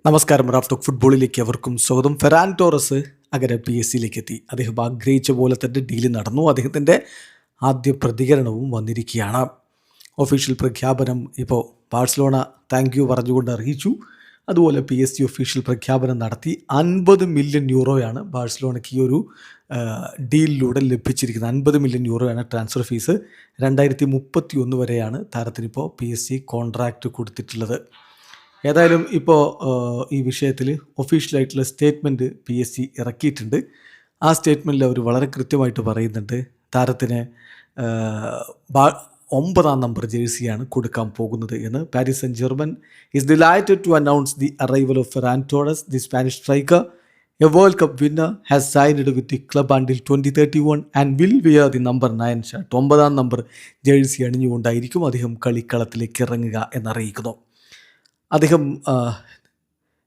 നമസ്കാരം. റാഫ്റ്റോക്ക് ഫുട്ബോളിലേക്ക് അവർക്കും സ്വാഗതം. ഫെറാൻ ടോറസ് അങ്ങനെ PSG എത്തി. അദ്ദേഹം ആഗ്രഹിച്ച പോലെ തന്നെ ഡീല് നടന്നു. അദ്ദേഹത്തിൻ്റെ ആദ്യ പ്രതികരണവും വന്നിരിക്കുകയാണ്. ഒഫീഷ്യൽ പ്രഖ്യാപനം ഇപ്പോൾ ബാഴ്സലോണ താങ്ക് യു പറഞ്ഞുകൊണ്ട് അറിയിച്ചു. അതുപോലെ PSG ഒഫീഷ്യൽ പ്രഖ്യാപനം നടത്തി. 50 മില്യൺ യൂറോയാണ് ബാഴ്സലോണയ്ക്ക് ഈ ഒരു ഡീലിലൂടെ ലഭിച്ചിരിക്കുന്നത്. 50 മില്യൺ യൂറോയാണ് ട്രാൻസ്ഫർ ഫീസ്. 2031 വരെയാണ് താരത്തിനിപ്പോൾ PSG കോൺട്രാക്റ്റ് കൊടുത്തിട്ടുള്ളത്. ഏതായാലും ഇപ്പോൾ ഈ വിഷയത്തിൽ ഒഫീഷ്യലായിട്ടുള്ള സ്റ്റേറ്റ്മെൻറ്റ് PSG ഇറക്കിയിട്ടുണ്ട്. ആ സ്റ്റേറ്റ്മെൻറ്റിൽ അവർ വളരെ കൃത്യമായിട്ട് പറയുന്നുണ്ട് താരത്തിന് 9-ാം നമ്പർ ജേഴ്സിയാണ് കൊടുക്കാൻ പോകുന്നത് എന്ന്. Paris Saint Germain is delighted to announce the arrival of Ferran Torres. The Spanish striker, a world cup winner, has signed with the club until 2031 and will wear the number 9 shirt. 9-ാം number jersey അണിഞ്ഞുകൊണ്ടായിരിക്കും അദ്ദേഹം കളിക്കളത്തിലേക്ക് ഇറങ്ങുക എന്നറിയിക്കുന്നു. അദ്ദേഹം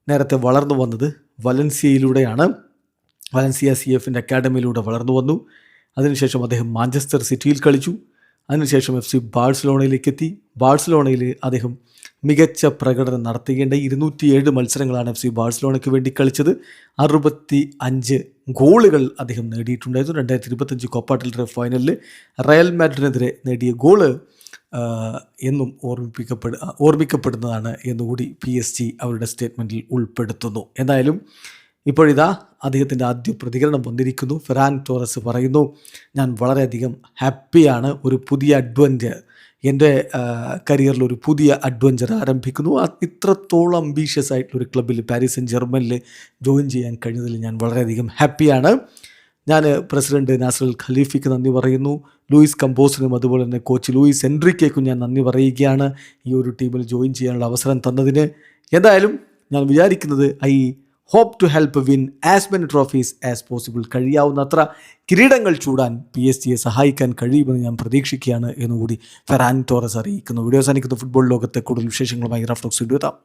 നേരത്തെ വളർന്നു വന്നത് വലൻസിയയിലൂടെയാണ്. Valencia CFൻ്റെ അക്കാഡമിയിലൂടെ വളർന്നു വന്നു. അതിനുശേഷം അദ്ദേഹം മാഞ്ചസ്റ്റർ സിറ്റിയിൽ കളിച്ചു. അതിനുശേഷം FC ബാഴ്സലോണയിലേക്ക് എത്തി. ബാഴ്സലോണയിൽ അദ്ദേഹം മികച്ച പ്രകടനം നടത്തുകയുണ്ടായി. 207 മത്സരങ്ങളാണ് FC ബാഴ്സലോണയ്ക്ക് വേണ്ടി കളിച്ചത്. 65 ഗോളുകൾ അദ്ദേഹം നേടിയിട്ടുണ്ടായിരുന്നു. 2025 കോപ്പ ഡെൽ റേ ഫൈനലിൽ റയൽ മാഡ്രിഡിനെതിരെ നേടിയ ഗോള് എന്നും ഓർമ്മിക്കപ്പെടുന്നതാണ് എന്നുകൂടി PSG അവരുടെ സ്റ്റേറ്റ്മെൻറ്റിൽ ഉൾപ്പെടുത്തുന്നു. എന്തായാലും ഇപ്പോഴിതാ അദ്ദേഹത്തിൻ്റെ ആദ്യ പ്രതികരണം വന്നിരിക്കുന്നു. ഫെറാൻ ടോറസ് പറയുന്നു, ഞാൻ വളരെയധികം ഹാപ്പിയാണ്. ഒരു പുതിയ അഡ്വഞ്ചർ, എൻ്റെ കരിയറിൽ ഒരു പുതിയ അഡ്വഞ്ചർ ആരംഭിക്കുന്നു. ഇത്രത്തോളം അംബീഷ്യസ് ആയിട്ടുള്ളൊരു ക്ലബ്ബിൽ പാരീസ് സെന്റ് ജെർമനിൽ ജോയിൻ ചെയ്യാൻ കഴിഞ്ഞതിൽ ഞാൻ വളരെയധികം ഹാപ്പിയാണ്. ഞാൻ പ്രസിഡന്റ് നാസർ ഖലീഫയ്ക്ക് നന്ദി പറയുന്നു. ലൂയിസ് കമ്പോസിനും അതുപോലെ തന്നെ കോച്ച് ലൂയിസ് എൻറിക്കേക്കും ഞാൻ നന്ദി പറയുകയാണ് ഈ ഒരു ടീമിൽ ജോയിൻ ചെയ്യാനുള്ള അവസരം തന്നതിന്. എന്തായാലും ഞാൻ വിചാരിക്കുന്നത് I hope to help win as many trophies as possible. കഴിയാവുന്നത്ര കിരീടങ്ങൾ ചൂടാൻ PSG സഹായിക്കാൻ കഴിയുമെന്ന് ഞാൻ പ്രതീക്ഷിക്കുകയാണ് എന്നുകൂടി ഫെറാൻ ടോറസ് അറിയിക്കുന്നു. വീഡിയോ അവസാനിക്കുന്ന ഫുട്ബോൾ ലോകത്തെ കൂടുതൽ വിശേഷങ്ങളുമായി റാഫ്റ്റോക്സ് വീഡിയോ എത്താം.